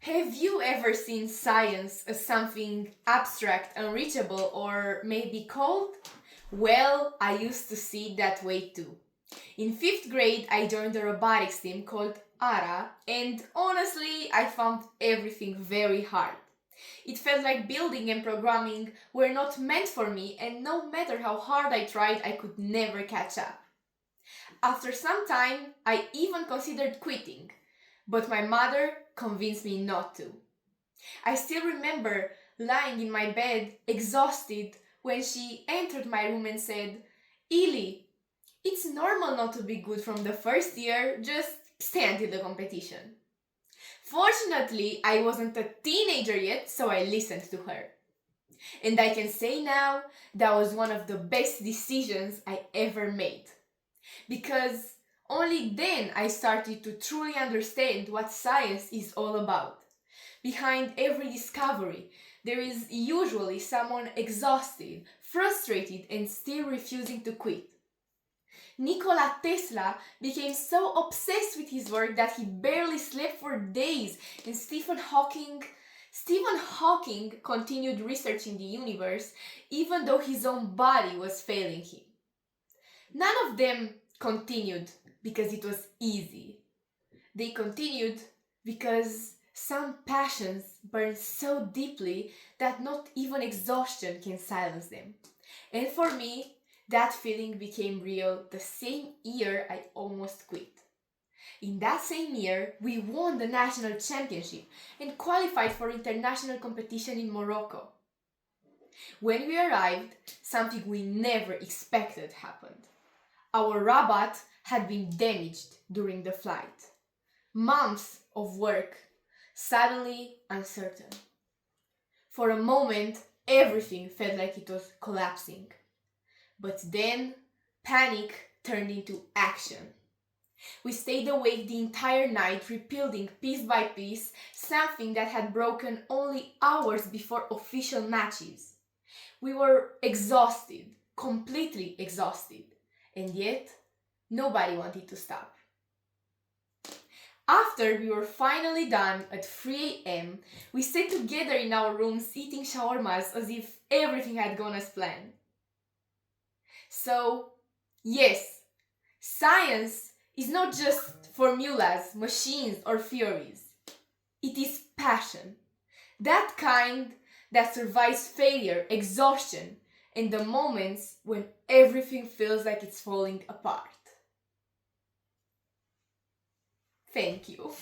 Have you ever seen science as something abstract, unreachable, or maybe cold? Well, I used to see it that way too. In 5th grade, I joined a robotics team called ARRA, and honestly, I found everything very hard. It felt like building and programming were not meant for me, and no matter how hard I tried, I could never catch up. After some time, I even considered quitting, but my mother convinced me not to. I still remember lying in my bed, exhausted, when she entered my room and said, Ili, it's normal not to be good from the first year, just stay until the competition. Fortunately, I wasn't a teenager yet, so I listened to her. And I can say now that was one of the best decisions I ever made. Because only then I started to truly understand what science is all about. Behind every discovery, there is usually someone exhausted, frustrated, and still refusing to quit. Nikola Tesla became so obsessed with his work that he barely slept for days, and Stephen Hawking continued researching the universe even though his own body was failing him. None of them continued because it was easy. They continued because some passions burn so deeply that not even exhaustion can silence them. And for me, that feeling became real the same year I almost quit. In that same year, we won the national championship and qualified for international competition in Morocco. When we arrived, something we never expected happened. Our robot had been damaged during the flight. Months of work, suddenly uncertain. For a moment, everything felt like it was collapsing. But then, panic turned into action. We stayed awake the entire night, rebuilding piece by piece something that had broken only hours before official matches. We were exhausted, completely exhausted, and yet nobody wanted to stop. After we were finally done at 3 a.m., we sat together in our rooms eating shawarmas as if everything had gone as planned. So, yes, science is not just formulas, machines, or theories. It is passion. That kind that survives failure, exhaustion, and the moments when everything feels like it's falling apart. Thank you.